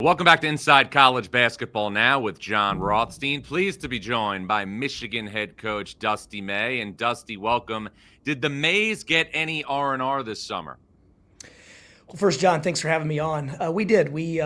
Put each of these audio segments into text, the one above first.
Welcome back to Inside College Basketball Now with John Rothstein. Pleased to be joined by Michigan head coach Dusty May. And Dusty, welcome. Did the Mays get any R&R this summer? Well, first, John, thanks for having me on. We did. We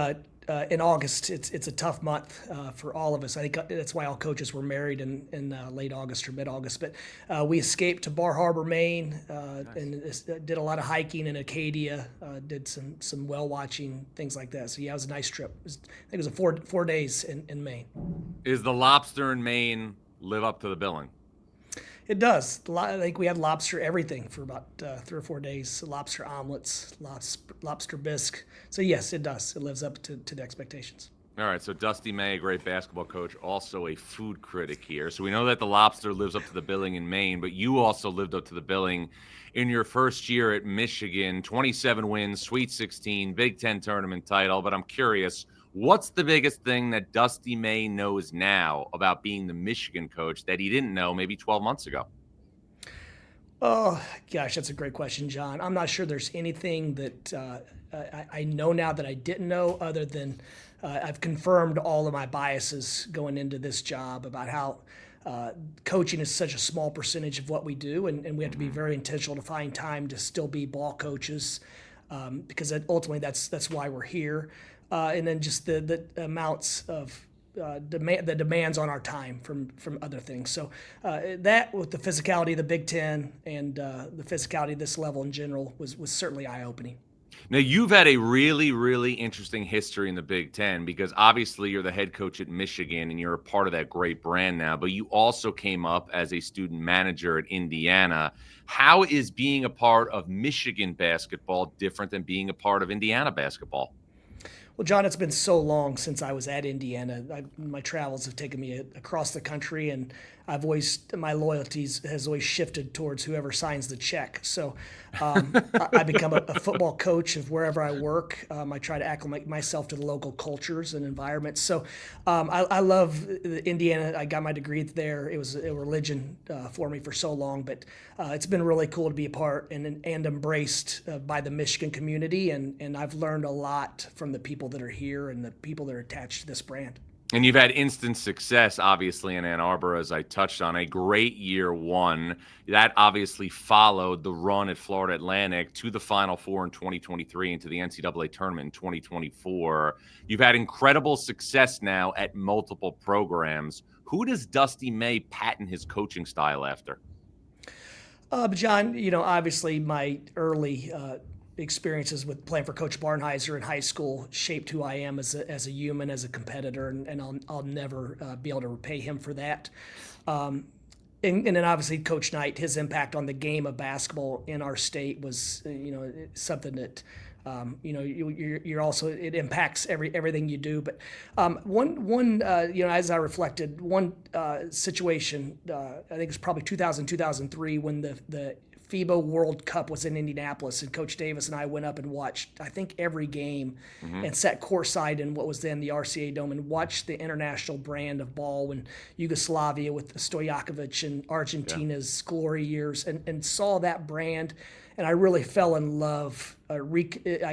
in August. It's a tough month for all of us. I think that's why all coaches were married in late August or mid-August. But we escaped to Bar Harbor, Maine, nice. And did a lot of hiking in Acadia. Did some whale watching, things like that. So yeah, it was a nice trip. I think it was a four days in Maine. Is the lobster in Maine live up to the billing? It does. I think we had lobster everything for about 3 or 4 days. Lobster omelets, lobster bisque. So yes, it does. It lives up to the expectations. All right, so Dusty May, a great basketball coach, also a food critic here. So we know that the lobster lives up to the billing in Maine, but you also lived up to the billing in your first year at Michigan. 27 wins, Sweet 16, Big Ten tournament title. But I'm curious, what's the biggest thing that Dusty May knows now about being the Michigan coach that he didn't know maybe 12 months ago? Oh, gosh, that's a great question, John. I'm not sure there's anything that I know now that I didn't know, other than I've confirmed all of my biases going into this job about how coaching is such a small percentage of what we do, and we have to be very intentional to find time to still be ball coaches, because ultimately that's why we're here. And then just the amounts of the demands on our time from other things. So that, with the physicality of the Big Ten and the physicality of this level in general, was certainly eye-opening. Now, you've had a really, really interesting history in the Big Ten, because obviously you're the head coach at Michigan and you're a part of that great brand now, but you also came up as a student manager at Indiana. How is being a part of Michigan basketball different than being a part of Indiana basketball? Well, John, it's been so long since I was at Indiana. My travels have taken me across the country, and my loyalties has always shifted towards whoever signs the check. So I become a football coach of wherever I work. I try to acclimate myself to the local cultures and environments. So I love Indiana. I got my degree there. It was a religion for me for so long, but it's been really cool to be a part and embraced by the Michigan community. And I've learned a lot from the people that are here and the people that are attached to this brand. And you've had instant success, obviously, in Ann Arbor, as I touched on. A great year one. That obviously followed the run at Florida Atlantic to the Final Four in 2023 and to the NCAA tournament in 2024. You've had incredible success now at multiple programs. Who does Dusty May patent his coaching style after? John, obviously my early experiences with playing for Coach Barnheiser in high school shaped who I am as a human, as a competitor, and I'll never be able to repay him for that. And then obviously Coach Knight, his impact on the game of basketball in our state was something that you're also, it impacts everything you do. But one as I reflected, one situation, I think it's probably 2003 when the FIBA World Cup was in Indianapolis, and Coach Davis and I went up and watched, I think, every game, and sat courtside in what was then the RCA Dome and watched the international brand of ball when Yugoslavia with Stojakovic and Argentina's glory years, and saw that brand. And I really fell in love. I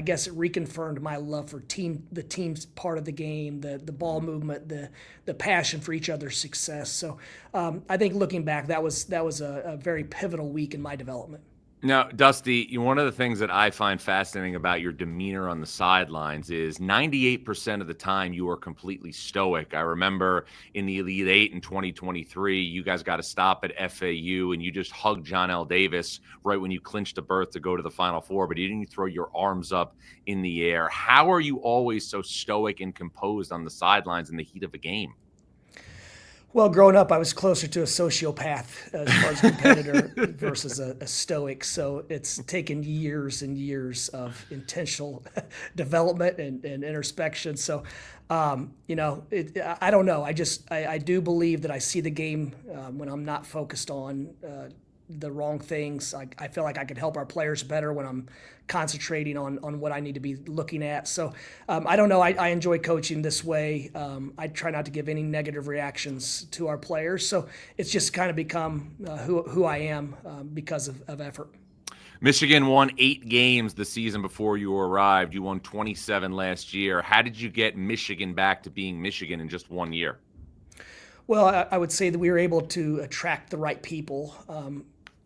guess it reconfirmed my love for the team's part of the game, the ball movement, the passion for each other's success. So I think looking back, that was a very pivotal week in my development. Now, Dusty, one of the things that I find fascinating about your demeanor on the sidelines is 98% of the time you are completely stoic. I remember in the Elite Eight in 2023, you guys got a stop at FAU and you just hugged John L. Davis right when you clinched a berth to go to the Final Four, but you didn't throw your arms up in the air. How are you always so stoic and composed on the sidelines in the heat of a game? Well, growing up, I was closer to a sociopath as far as competitor versus a stoic. So it's taken years and years of intentional development and introspection. So, I don't know. I do believe that I see the game when I'm not focused on the wrong things. I feel like I can help our players better when I'm concentrating on what I need to be looking at. So I don't know. I enjoy coaching this way. I try not to give any negative reactions to our players. So it's just kind of become who I am because of effort. Michigan won 8 games the season before you arrived. You won 27 last year. How did you get Michigan back to being Michigan in just 1 year? Well, I would say that we were able to attract the right people,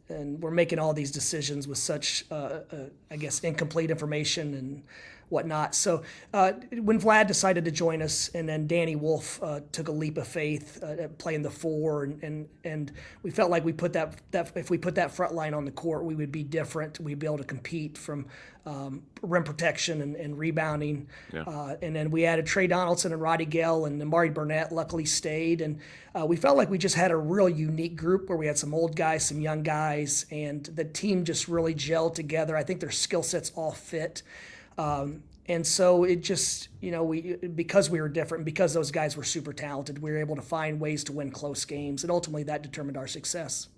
and we're making all these decisions with such, I guess, incomplete information and whatnot. So when Vlad decided to join us, and then Danny Wolf took a leap of faith at playing the 4, and we felt like we put that if we put that front line on the court, we would be different. We'd be able to compete from rim protection and rebounding. Yeah. And then we added Trey Donaldson and Roddy Gale, and Amari Burnett luckily stayed. And we felt like we just had a real unique group where we had some old guys, some young guys, and the team just really gelled together. I think their skill sets all fit. And so it just, because we were different, because those guys were super talented, we were able to find ways to win close games. And ultimately that determined our success.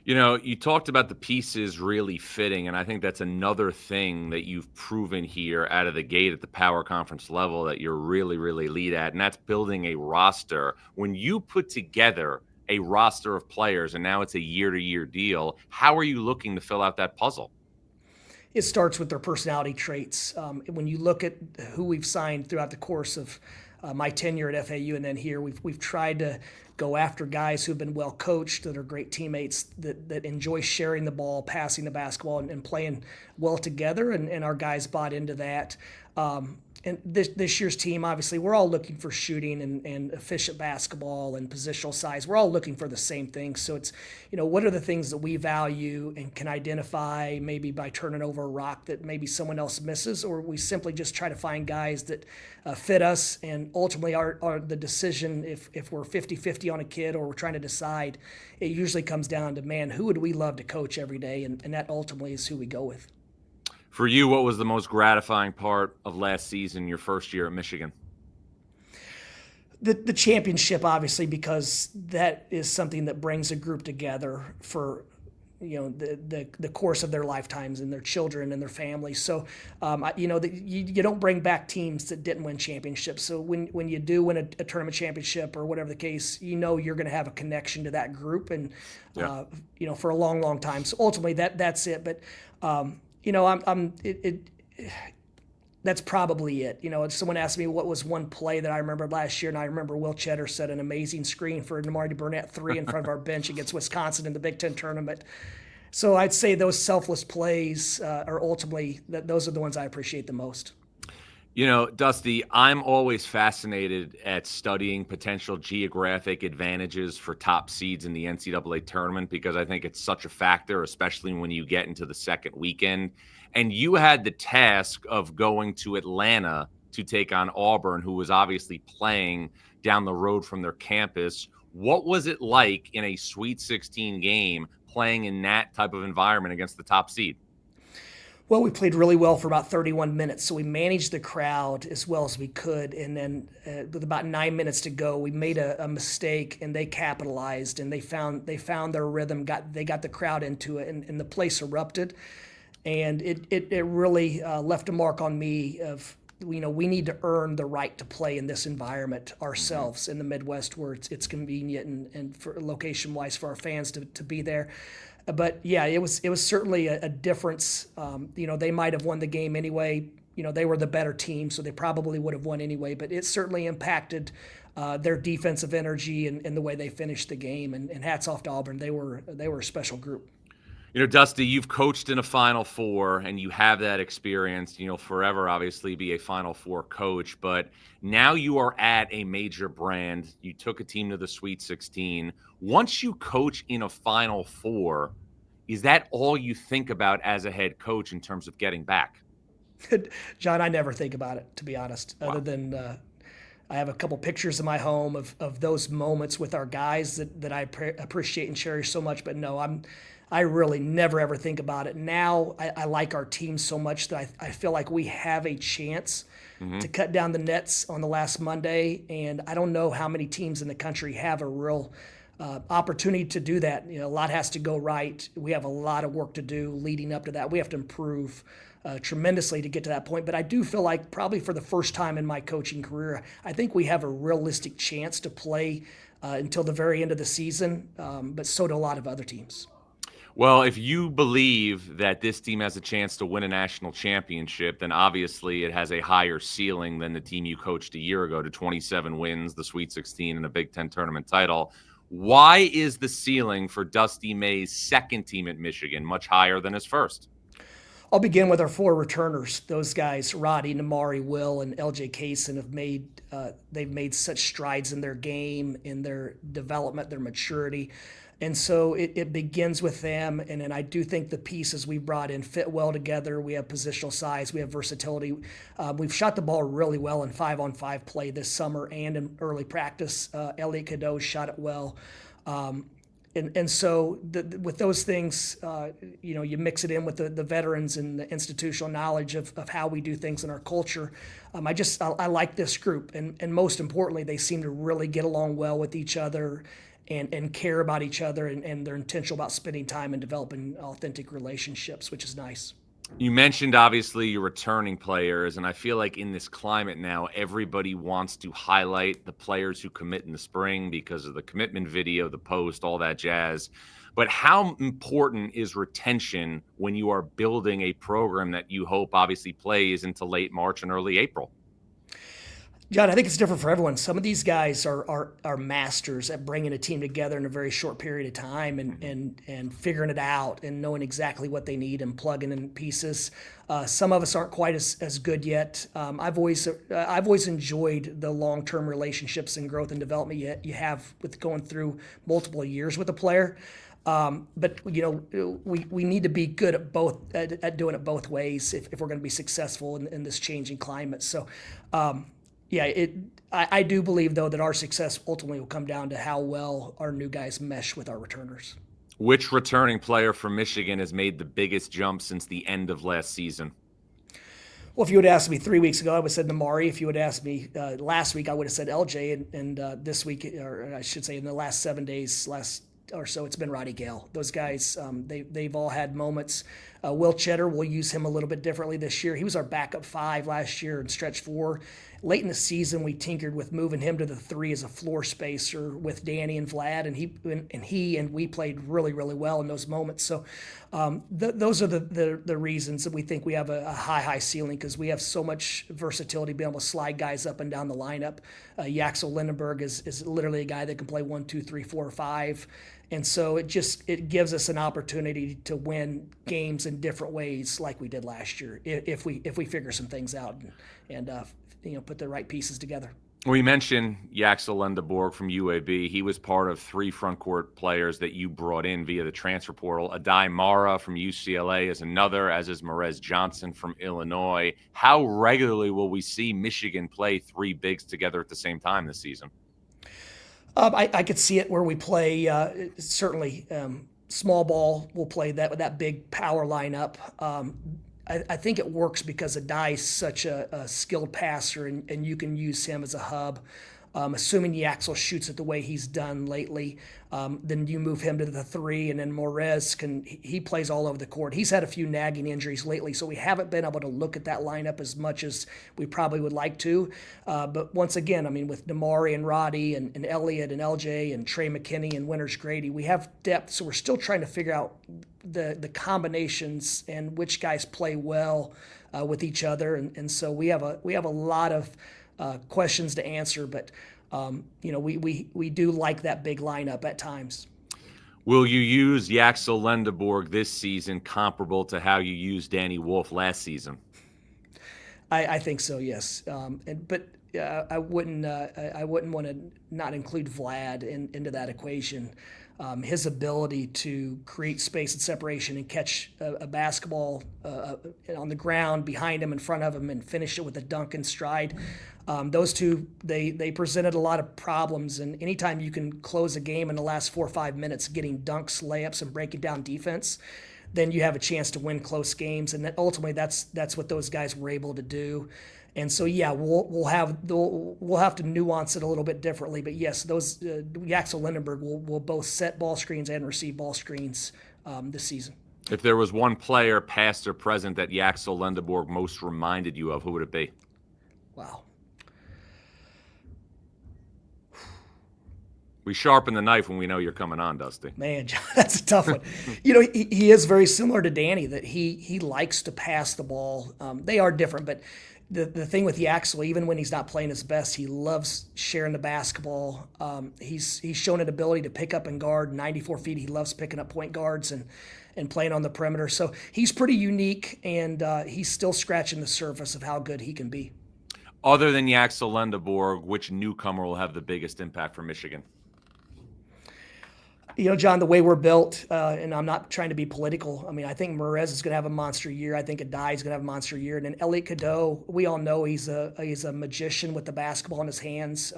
You talked about the pieces really fitting, and I think that's another thing that you've proven here out of the gate at the Power Conference level that you're really, really elite at, and that's building a roster. When you put together a roster of players, and now it's a year-to-year deal, how are you looking to fill out that puzzle? It starts with their personality traits. When you look at who we've signed throughout the course of my tenure at FAU and then here, we've tried to go after guys who've been well coached, that are great teammates, that enjoy sharing the ball, passing the basketball, and playing well together. And our guys bought into that. And this year's team, obviously, we're all looking for shooting and efficient basketball and positional size. We're all looking for the same thing. So it's, what are the things that we value and can identify maybe by turning over a rock that maybe someone else misses, or we simply just try to find guys that fit us. And ultimately, our the decision, if we're 50-50 on a kid or we're trying to decide, it usually comes down to, man, who would we love to coach every day? And that ultimately is who we go with. For you, what was the most gratifying part of last season, your first year at Michigan? The championship, obviously, because that is something that brings a group together for the course of their lifetimes, and their children and their families. So you don't bring back teams that didn't win championships. So when you do win a tournament championship or whatever the case, you're going to have a connection to that group, and for a long time. So ultimately that's it. But that's probably it. If someone asked me what was one play that I remembered last year, and I remember Will Cheddar set an amazing screen for an Amari Burnett 3 in front of our bench against Wisconsin in the Big Ten tournament. So I'd say those selfless plays are ultimately, those are the ones I appreciate the most. Dusty, I'm always fascinated at studying potential geographic advantages for top seeds in the NCAA tournament, because I think it's such a factor, especially when you get into the second weekend. And you had the task of going to Atlanta to take on Auburn, who was obviously playing down the road from their campus. What was it like in a Sweet 16 game playing in that type of environment against the top seed? Well, we played really well for about 31 minutes, so we managed the crowd as well as we could. And then with about 9 minutes to go, we made a mistake, and they capitalized, and they found their rhythm. They got the crowd into it, and the place erupted. And it really left a mark on me of, we need to earn the right to play in this environment ourselves in the Midwest, where it's convenient and for location-wise for our fans to be there. But yeah, it was certainly a difference. They might have won the game anyway. They were the better team, so they probably would have won anyway. But it certainly impacted their defensive energy and the way they finished the game. And hats off to Auburn. They were a special group. Dusty, you've coached in a Final Four, and you have that experience. You'll forever, obviously, be a Final Four coach. But now you are at a major brand. You took a team to the Sweet 16. Once you coach in a Final Four, is that all you think about as a head coach in terms of getting back? John, I never think about it, to be honest, Wow. other than I have a couple pictures in my home of those moments with our guys that I appreciate and cherish so much. But no, I really never, ever think about it. Now I like our team so much that I feel like we have a chance to cut down the nets on the last Monday. And I don't know how many teams in the country have a real opportunity to do that. A lot has to go right. We have a lot of work to do leading up to that. We have to improve tremendously to get to that point. But I do feel like probably for the first time in my coaching career, I think we have a realistic chance to play until the very end of the season, but so do a lot of other teams. Well, if you believe that this team has a chance to win a national championship, then obviously it has a higher ceiling than the team you coached a year ago to 27 wins, the Sweet 16, and a Big Ten tournament title. Why is the ceiling for Dusty May's second team at Michigan much higher than his first? I'll begin with our four returners. Those guys, Roddy, Namari, Will, and LJ Kaysen, they've made such strides in their game, in their development, their maturity. And so it begins with them. And then I do think the pieces we brought in fit well together. We have positional size. We have versatility. We've shot the ball really well in 5-on-5 play this summer and in early practice. Elliot Cadeau shot it well. And so with those things, you mix it in with the veterans and the institutional knowledge of how we do things in our culture. I like this group. And most importantly, they seem to really get along well with each other and care about each other, and they're intentional about spending time and developing authentic relationships, which is nice. You mentioned obviously your returning players, and I feel like in this climate now, everybody wants to highlight the players who commit in the spring because of the commitment video, the post, all that jazz. But how important is retention when you are building a program that you hope obviously plays into late March and early April? John, I think it's different for everyone. Some of these guys are masters at bringing a team together in a very short period of time and figuring it out and knowing exactly what they need and plugging in pieces. Some of us aren't quite as good yet. I've always enjoyed the long-term relationships and growth and development you have with going through multiple years with a player. But we need to be good at at doing it both ways if we're going to be successful in this changing climate. So. I do believe, though, that our success ultimately will come down to how well our new guys mesh with our returners. Which returning player from Michigan has made the biggest jump since the end of last season? Well, if you would have asked me 3 weeks ago, I would have said Namari. If you would have asked me last week, I would have said LJ. And this week, or I should say in the last 7 days, or so, it's been Roddy Gale. Those guys, they've all had moments. Will Cheddar, we'll use him a little bit differently this year. He was our backup 5 last year in stretch 4. Late in the season, we tinkered with moving him to the 3 as a floor spacer with Danny and Vlad, and we played really, really well in those moments. So those are the reasons that we think we have a high ceiling, because we have so much versatility, being able to slide guys up and down the lineup. Yaxel Lindenberg is literally a guy that can play 1, 2, 3, 4, 5. And so it gives us an opportunity to win games in different ways, like we did last year, if we figure some things out and put the right pieces together. We mentioned Yaxel Lindenberg from UAB. He was part of 3 front court players that you brought in via the transfer portal. Adai Mara from UCLA is another, as is Merez Johnson from Illinois. How regularly will we see Michigan play 3 bigs together at the same time this season? I could see it where we play certainly small ball. We'll play that big power lineup. I think it works because Adai's such a skilled passer, and you can use him as a hub. Assuming Yaxel shoots it the way he's done lately, then you move him to the 3, and then Morez he plays all over the court. He's had a few nagging injuries lately, so we haven't been able to look at that lineup as much as we probably would like to. But once again, I mean, with Namari and Roddy and Elliott and LJ and Trey McKinney and Winters Grady, we have depth, so we're still trying to figure out the combinations and which guys play well with each other. And so we have a lot of questions to answer, but we do like that big lineup at times. Will you use Yaxel Lindenberg this season comparable to how you used Danny Wolf last season? I think so, yes. But I wouldn't want to not include Vlad into that equation. His ability to create space and separation and catch a basketball on the ground behind him, in front of him, and finish it with a dunk and stride. Those two, they presented a lot of problems. And anytime you can close a game in the last 4 or 5 minutes, getting dunks, layups, and breaking down defense, then you have a chance to win close games. And ultimately, that's what those guys were able to do. And so, yeah, we'll have to nuance it a little bit differently. But yes, those Yaxel Lindenberg will both set ball screens and receive ball screens this season. If there was one player, past or present, that Yaxel Lindenberg most reminded you of, who would it be? Wow. We sharpen the knife when we know you're coming on, Dusty. Man, John, that's a tough one. He is very similar to Danny, that he likes to pass the ball. They are different, but the thing with Yaxel, even when he's not playing his best, he loves sharing the basketball. He's shown an ability to pick up and guard 94 feet. He loves picking up point guards and playing on the perimeter. So he's pretty unique, and he's still scratching the surface of how good he can be. Other than Yaxel Lendeborg, which newcomer will have the biggest impact for Michigan? John, the way we're built, and I'm not trying to be political. I mean, I think Merez is going to have a monster year. I think Adai is going to have a monster year. And then Elliot Cadeau, we all know he's a magician with the basketball in his hands.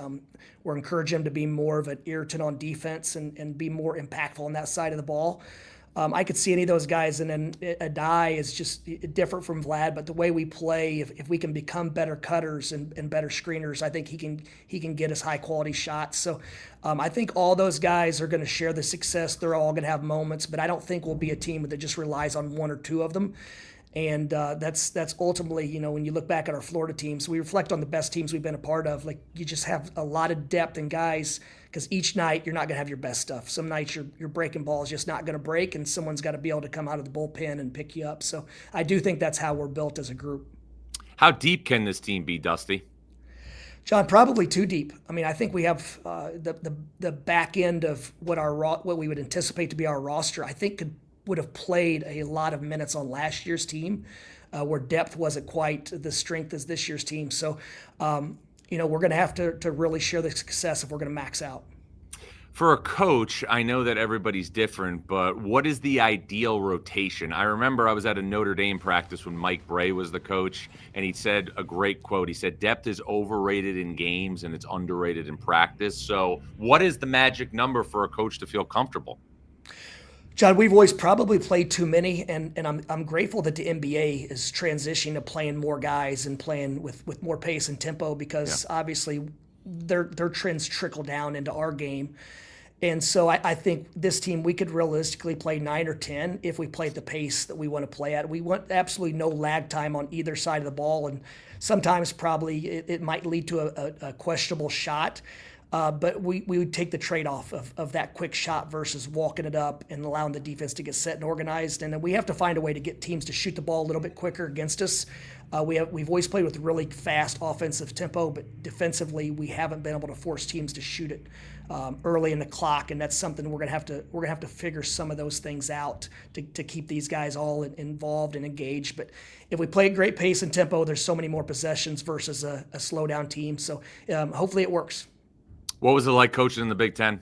We're encouraging him to be more of an irritant on defense and be more impactful on that side of the ball. I could see any of those guys, and then Adai is just different from Vlad. But the way we play, if we can become better cutters and better screeners, I think he can get us high quality shots. So I think all those guys are going to share the success. They're all going to have moments, but I don't think we'll be a team that just relies on one or two of them. And that's ultimately, when you look back at our Florida teams, we reflect on the best teams we've been a part of. Like, you just have a lot of depth in guys, because each night you're not going to have your best stuff. Some nights your breaking ball is just not going to break, and someone's got to be able to come out of the bullpen and pick you up. So I do think that's how we're built as a group. How deep can this team be, Dusty? John, probably too deep. I mean, I think we have the back end of what we would anticipate to be our roster. I think would have played a lot of minutes on last year's team, where depth wasn't quite the strength as this year's team. So, we're going to have to really share the success if we're going to max out. For a coach, I know that everybody's different, but what is the ideal rotation? I remember I was at a Notre Dame practice when Mike Bray was the coach, and he said a great quote. He said, "Depth is overrated in games and it's underrated in practice." So what is the magic number for a coach to feel comfortable? John, we've always probably played too many, and I'm grateful that the NBA is transitioning to playing more guys and playing with more pace and tempo, because obviously their trends trickle down into our game. And so I think this team, we could realistically play 9 or 10 if we play at the pace that we want to play at. We want absolutely no lag time on either side of the ball, and sometimes probably it might lead to a questionable shot. But we would take the trade-off of that quick shot versus walking it up and allowing the defense to get set and organized. And then we have to find a way to get teams to shoot the ball a little bit quicker against us. We've always played with really fast offensive tempo, but defensively we haven't been able to force teams to shoot it early in the clock, and that's something we're gonna have to figure some of those things out to keep these guys all involved and engaged. But if we play at great pace and tempo, there's so many more possessions versus a slow down team. So hopefully it works. What was it like coaching in the Big Ten?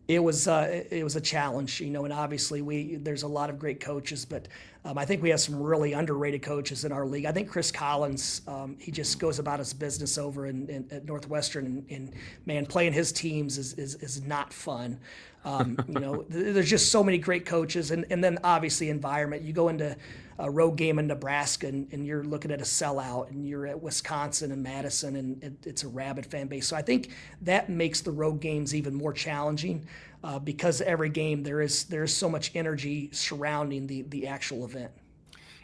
It was a challenge, and obviously there's a lot of great coaches, but I think we have some really underrated coaches in our league. I think Chris Collins, he just goes about his business over at Northwestern, and man, playing his teams is not fun. There's just so many great coaches, and then obviously environment. You go into a road game in Nebraska, and you're looking at a sellout, and you're at Wisconsin and Madison, and it's a rabid fan base. So I think that makes the road games even more challenging, because every game there is so much energy surrounding the actual event.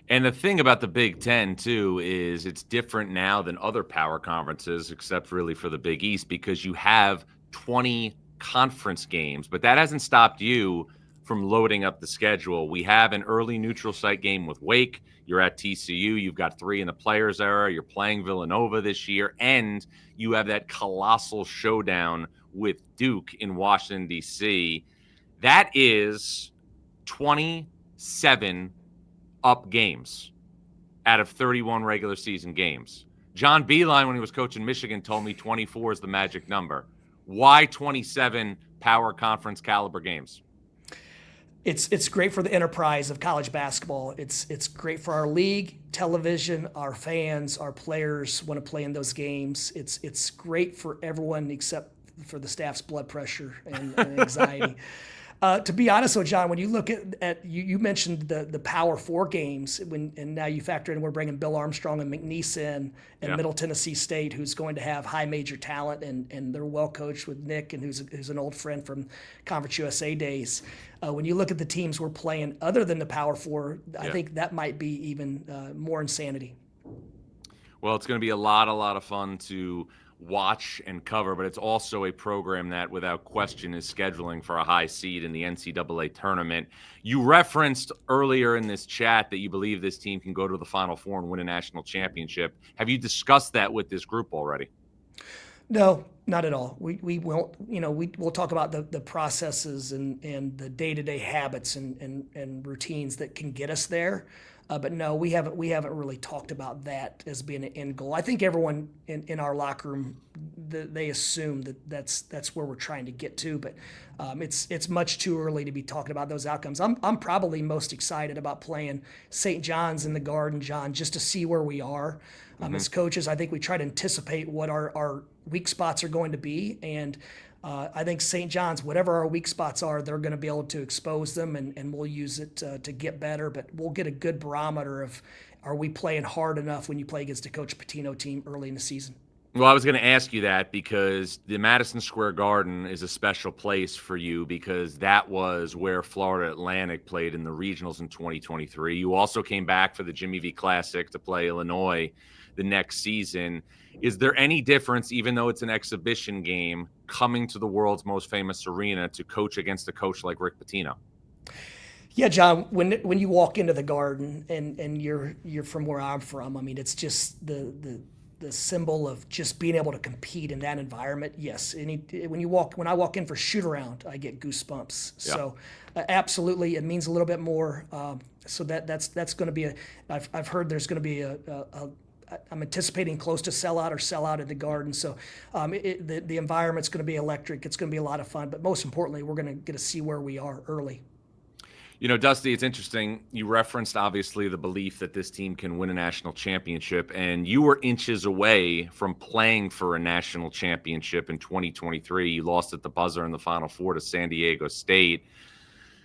And the thing about the Big Ten, too, is it's different now than other power conferences, except really for the Big East, because you have 20 conference games, but that hasn't stopped you from loading up the schedule. We have an early neutral site game with Wake. You're at TCU. You've got 3 in the Players era. You're playing Villanova this year, and you have that colossal showdown with Duke in Washington, D.C. That is 27 up games out of 31 regular season games. John Beilein, when he was coaching Michigan, told me 24 is the magic number. Why 27 power conference caliber games? It's great for the enterprise of college basketball. It's great for our league, television, our fans, our players want to play in those games. It's great for everyone except for the staff's blood pressure and anxiety. To be honest with John, when you look at you mentioned the Power 4 games, and now you factor in we're bringing Bill Armstrong and McNeese in, and Middle Tennessee State, who's going to have high major talent, and they're well coached with Nick, and who's an old friend from Conference USA days. When you look at the teams we're playing other than the Power 4, I think that might be even more insanity. Well, it's going to be a lot of fun to watch and cover, but it's also a program that without question is scheduling for a high seed in the NCAA tournament. You referenced earlier in this chat that you believe this team can go to the Final Four and win a national championship. Have you discussed that with this group already? No, not at all. We won't, we'll talk about the processes and the day-to-day habits and routines that can get us there. But no, we haven't really talked about that as being an end goal. I think everyone in our locker room, they assume that's where we're trying to get to, but it's much too early to be talking about those outcomes. I'm probably most excited about playing St. John's in the Garden, John, just to see where we are. As coaches, I think we try to anticipate what our weak spots are going to be, and I think St. John's, whatever our weak spots are, they're going to be able to expose them, and we'll use it to get better. But we'll get a good barometer of, are we playing hard enough when you play against a Coach Pitino team early in the season? Well, I was going to ask you that because the Madison Square Garden is a special place for you because that was where Florida Atlantic played in the regionals in 2023. You also came back for the Jimmy V Classic to play Illinois the next season. Is there any difference, even though it's an exhibition game, coming to the world's most famous arena to coach against a coach like Rick Pitino? Yeah, John. When you walk into the Garden and you're from where I'm from, I mean, it's just the symbol of just being able to compete in that environment. Yes, when I walk in for shoot around, I get goosebumps. Yeah. So absolutely, it means a little bit more. So that's going to be I've heard there's going to be I'm anticipating close to sellout or sellout at the Garden. So the environment's going to be electric. It's going to be a lot of fun. But most importantly, we're going to get to see where we are early. You know, Dusty, it's interesting. You referenced, obviously, the belief that this team can win a national championship, and you were inches away from playing for a national championship in 2023. You lost at the buzzer in the Final Four to San Diego State.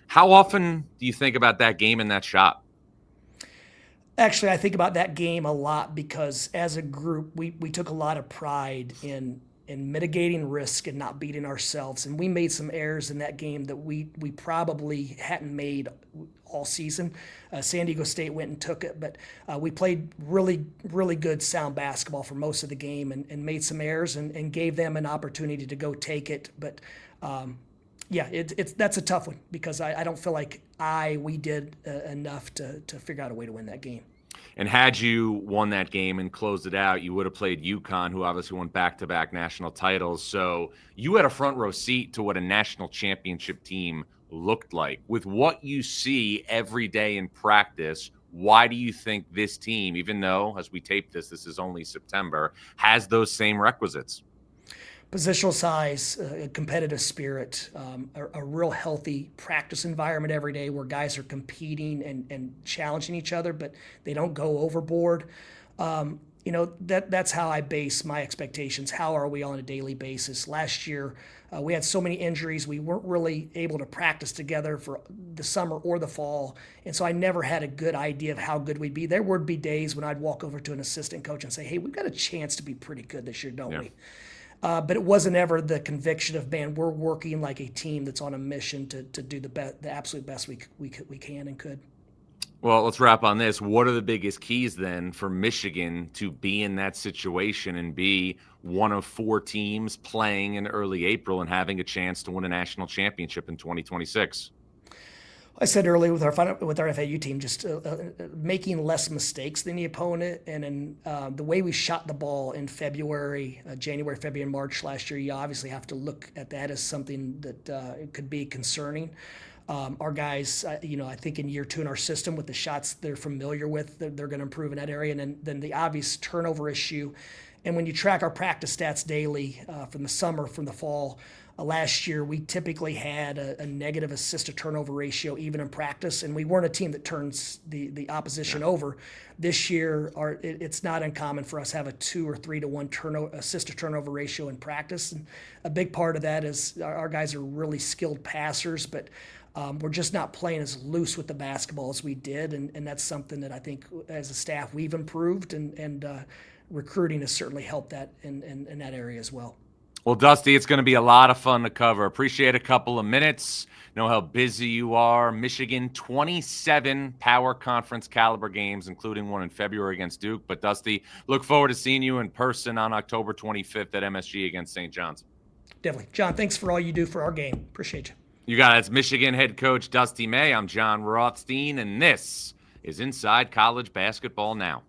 How often do you think about that game and that shot? Actually, I think about that game a lot because as a group, we took a lot of pride in mitigating risk and not beating ourselves. And we made some errors in that game that we probably hadn't made all season. San Diego State went and took it, but we played really, really good sound basketball for most of the game and made some errors and gave them an opportunity to go take it. But yeah, that's a tough one because I don't feel like we did enough to figure out a way to win that game. And had you won that game and closed it out, you would have played UConn, who obviously won back-to-back national titles. So you had a front row seat to what a national championship team looked like. With what you see every day in practice, why do you think this team, even though, as we tape this is only September, has those same requisites? Positional size, a competitive spirit, a real healthy practice environment every day where guys are competing and challenging each other, but they don't go overboard. That's how I base my expectations. How are we on a daily basis? Last year, we had so many injuries. We weren't really able to practice together for the summer or the fall. And so I never had a good idea of how good we'd be. There would be days when I'd walk over to an assistant coach and say, hey, we've got a chance to be pretty good this year, don't we? But it wasn't ever the conviction of, man, we're working like a team that's on a mission to do the absolute best we can and could. Well, let's wrap on this. What are the biggest keys then for Michigan to be in that situation and be one of four teams playing in early April and having a chance to win a national championship in 2026? I said earlier with our FAU team, just making less mistakes than the opponent, and in the way we shot the ball in January, February, and March last year, you obviously have to look at that as something that could be concerning. Our guys, I think in year 2 in our system with the shots they're familiar with, they're going to improve in that area, and then the obvious turnover issue. And when you track our practice stats daily from the summer, from the fall, last year we typically had a negative assist to turnover ratio even in practice, and we weren't a team that turns the opposition over. This year, it's not uncommon for us to have a 2 or 3 to 1 assist to turnover ratio in practice. And a big part of that is our guys are really skilled passers, but we're just not playing as loose with the basketball as we did, and that's something that I think as a staff we've improved, and recruiting has certainly helped that in that area as well. Well, Dusty, it's going to be a lot of fun to cover. Appreciate a couple of minutes. Know how busy you are. Michigan, 27 power conference caliber games, including one in February against Duke. But, Dusty, look forward to seeing you in person on October 25th at MSG against St. John's. Definitely. John, thanks for all you do for our game. Appreciate you. You got it. It's Michigan head coach Dusty May. I'm John Rothstein, and this is Inside College Basketball Now.